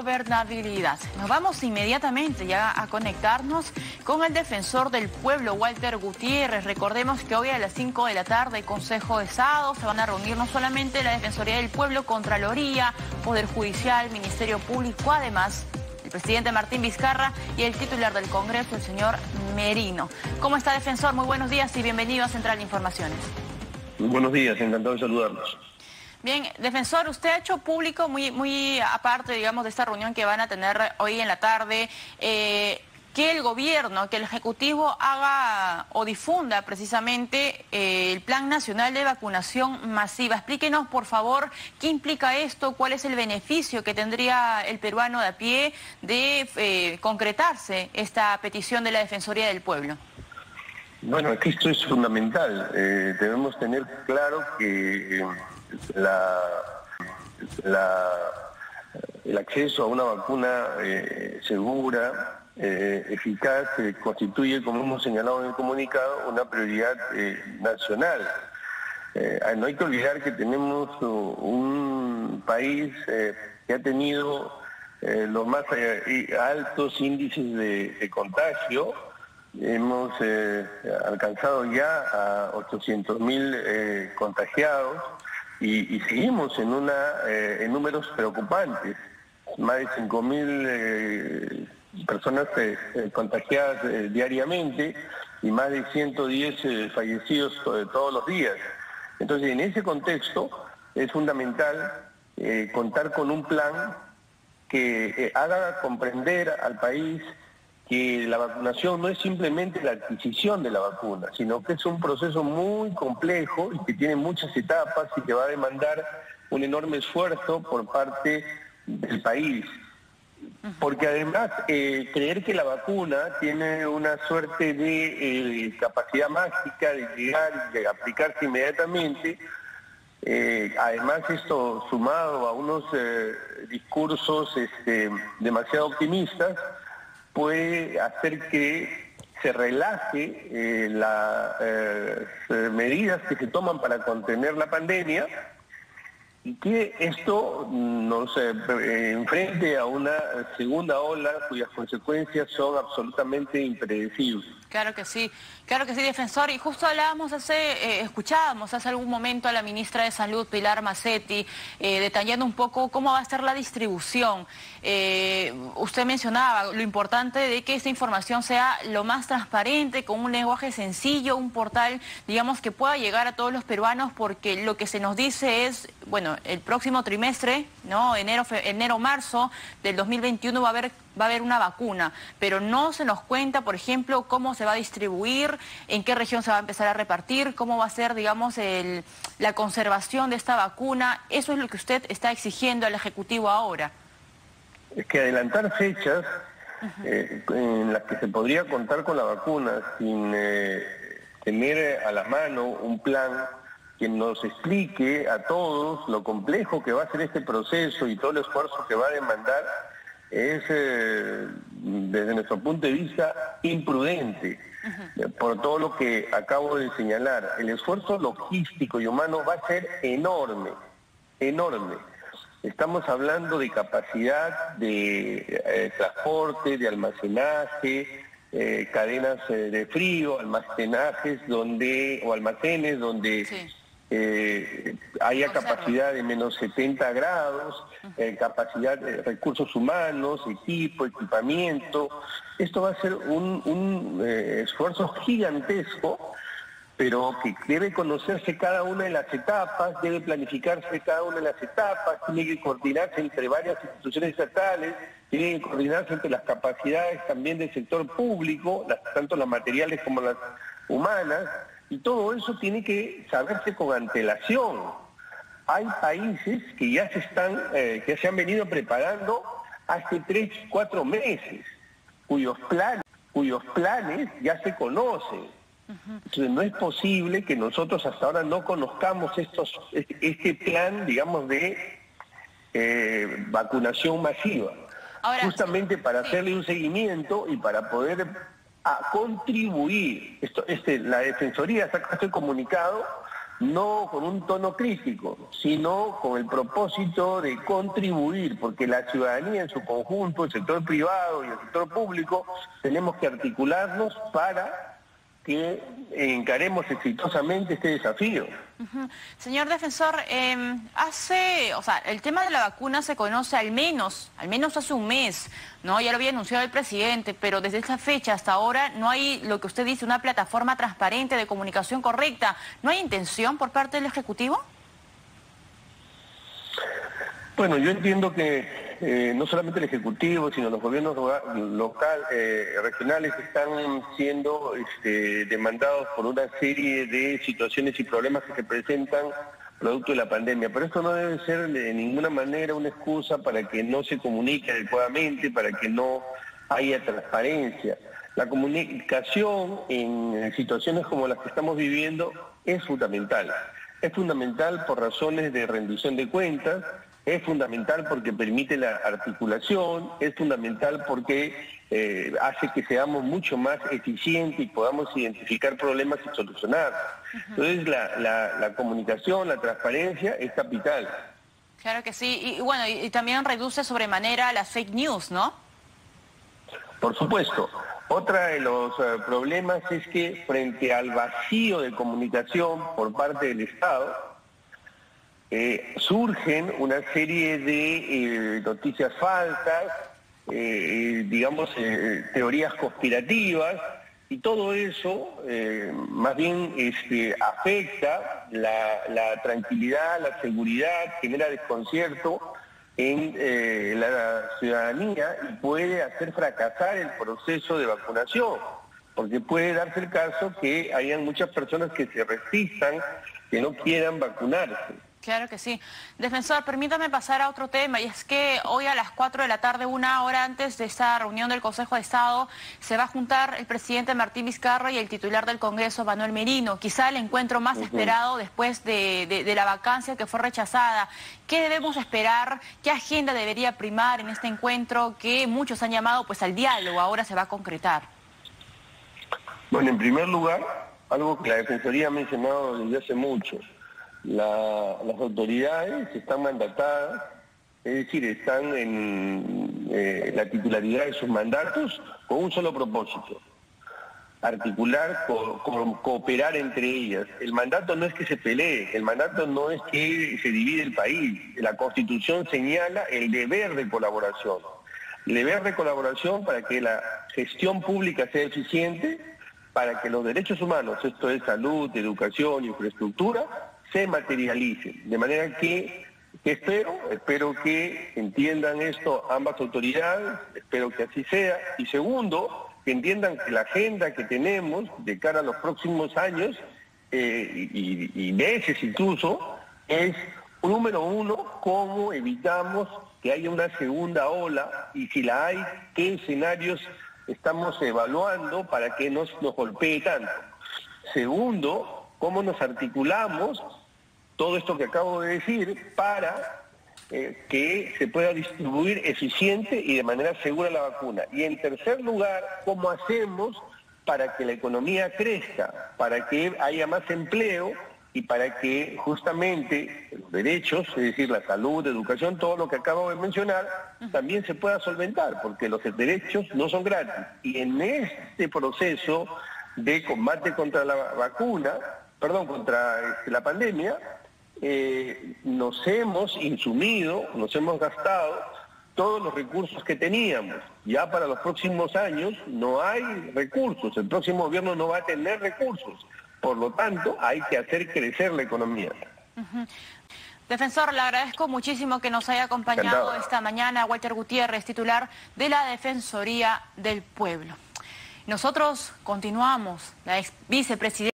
Gobernabilidad. Nos vamos inmediatamente ya a conectarnos con el defensor del pueblo, Walter Gutiérrez. Recordemos que hoy a las 5 de la tarde, Consejo de Estado, se van a reunir no solamente la Defensoría del Pueblo, Contraloría, Poder Judicial, Ministerio Público, además el presidente Martín Vizcarra y el titular del Congreso, el señor Merino. ¿Cómo está, defensor? Muy buenos días y bienvenido a Central de Informaciones. Muy buenos días, encantado de saludarlos. Bien, defensor, usted ha hecho público, muy aparte, digamos, de esta reunión que van a tener hoy en la tarde, que el gobierno, que el Ejecutivo haga o difunda precisamente el Plan Nacional de Vacunación Masiva. Explíquenos, por favor, qué implica esto, cuál es el beneficio que tendría el peruano de a pie de concretarse esta petición de la Defensoría del Pueblo. Bueno, aquí esto es fundamental. Debemos tener claro que el acceso a una vacuna segura, eficaz, constituye, como hemos señalado en el comunicado, una prioridad nacional. No hay que olvidar que tenemos un país que ha tenido los más altos índices de contagio. Hemos alcanzado ya a 800.000 contagiados y seguimos en números preocupantes. Más de 5.000 personas contagiadas diariamente y más de 110 fallecidos todos los días. Entonces, en ese contexto es fundamental contar con un plan que haga comprender al país que la vacunación no es simplemente la adquisición de la vacuna, sino que es un proceso muy complejo y que tiene muchas etapas y que va a demandar un enorme esfuerzo por parte del país. Porque además, creer que la vacuna tiene una suerte de capacidad mágica de llegar y de aplicarse inmediatamente, además esto sumado a unos discursos demasiado optimistas, puede hacer que se relaje las medidas que se toman para contener la pandemia y que esto nos enfrente a una segunda ola cuyas consecuencias son absolutamente impredecibles. Claro que sí, defensor. Y justo escuchábamos hace algún momento a la ministra de Salud, Pilar Macetti, detallando un poco cómo va a ser la distribución. Usted mencionaba lo importante de que esta información sea lo más transparente, con un lenguaje sencillo, un portal, digamos, que pueda llegar a todos los peruanos, porque lo que se nos dice es, bueno, el próximo trimestre, ¿no? Enero-marzo del 2021 va a haber una vacuna, pero no se nos cuenta, por ejemplo, cómo se va a distribuir, en qué región se va a empezar a repartir, cómo va a ser, digamos, la conservación de esta vacuna. Eso es lo que usted está exigiendo al Ejecutivo ahora. Es que adelantar fechas en las que se podría contar con la vacuna sin tener a la mano un plan que nos explique a todos lo complejo que va a ser este proceso y todo el esfuerzo que va a demandar, es, desde nuestro punto de vista, imprudente, por todo lo que acabo de señalar. El esfuerzo logístico y humano va a ser enorme, enorme. Estamos hablando de capacidad de transporte, de almacenaje, cadenas de frío, almacenes donde sí. Haya capacidad de menos 70 grados, capacidad de recursos humanos, equipamiento. Esto va a ser un esfuerzo gigantesco, pero que debe conocerse cada una de las etapas, debe planificarse cada una de las etapas, tiene que coordinarse entre varias instituciones estatales, tiene que coordinarse entre las capacidades también del sector público, tanto las materiales como las humanas, y todo eso tiene que saberse con antelación. Hay países que ya se han venido preparando hace 3-4 meses, cuyos planes ya se conocen. Entonces no es posible que nosotros hasta ahora no conozcamos este plan, digamos, de vacunación masiva. Ahora, justamente para hacerle un seguimiento y para poder contribuir. La Defensoría saca este comunicado no con un tono crítico, sino con el propósito de contribuir, porque la ciudadanía en su conjunto, el sector privado y el sector público, tenemos que articularnos para que encaremos exitosamente este desafío. Señor defensor, el tema de la vacuna se conoce al menos hace un mes, ¿no? Ya lo había anunciado el presidente, pero desde esa fecha hasta ahora no hay, lo que usted dice, una plataforma transparente de comunicación correcta. ¿No hay intención por parte del Ejecutivo? Bueno, yo entiendo que no solamente el Ejecutivo, sino los gobiernos regionales están siendo demandados por una serie de situaciones y problemas que se presentan producto de la pandemia. Pero esto no debe ser de ninguna manera una excusa para que no se comunique adecuadamente, para que no haya transparencia. La comunicación en situaciones como las que estamos viviendo es fundamental. Es fundamental por razones de rendición de cuentas, es fundamental porque permite la articulación, es fundamental porque hace que seamos mucho más eficientes y podamos identificar problemas y solucionarlos. Entonces la comunicación, la transparencia es capital. Claro que sí, y bueno, y también reduce sobremanera las fake news, ¿no? Por supuesto. Otra de los problemas es que frente al vacío de comunicación por parte del Estado, surgen una serie de noticias falsas, teorías conspirativas, y todo eso más bien afecta la tranquilidad, la seguridad, genera desconcierto en la ciudadanía y puede hacer fracasar el proceso de vacunación, porque puede darse el caso que hayan muchas personas que se resistan, que no quieran vacunarse. Claro que sí. Defensor, permítame pasar a otro tema, y es que hoy a las 4 de la tarde, una hora antes de esta reunión del Consejo de Estado, se va a juntar el presidente Martín Vizcarra y el titular del Congreso, Manuel Merino. Quizá el encuentro más esperado después de la vacancia que fue rechazada. ¿Qué debemos esperar? ¿Qué agenda debería primar en este encuentro que muchos han llamado pues al diálogo? Ahora se va a concretar. Bueno, en primer lugar, algo que la Defensoría ha mencionado desde hace mucho. Las autoridades están mandatadas, es decir, están en la titularidad de sus mandatos con un solo propósito: articular, cooperar entre ellas. El mandato no es que se pelee, el mandato no es que se divide el país. La Constitución señala el deber de colaboración. El deber de colaboración para que la gestión pública sea eficiente, para que los derechos humanos, esto es salud, educación, infraestructura, se materialicen. De manera que espero que entiendan esto ambas autoridades, espero que así sea. Y segundo, que entiendan que la agenda que tenemos de cara a los próximos años y meses incluso, es número uno, cómo evitamos que haya una segunda ola, y si la hay, qué escenarios estamos evaluando para que no nos golpee tanto. Segundo, cómo nos articulamos todo esto que acabo de decir para que se pueda distribuir eficiente y de manera segura la vacuna. Y en tercer lugar, cómo hacemos para que la economía crezca, para que haya más empleo y para que justamente los derechos, es decir, la salud, educación, todo lo que acabo de mencionar, también se pueda solventar, porque los derechos no son gratis. Y en este proceso de combate contra contra la pandemia, nos hemos insumido, nos hemos gastado todos los recursos que teníamos. Ya para los próximos años no hay recursos, el próximo gobierno no va a tener recursos. Por lo tanto, hay que hacer crecer la economía. Defensor, le agradezco muchísimo que nos haya acompañado esta mañana. Walter Gutiérrez, titular de la Defensoría del Pueblo. Nosotros continuamos. La ex vicepresidenta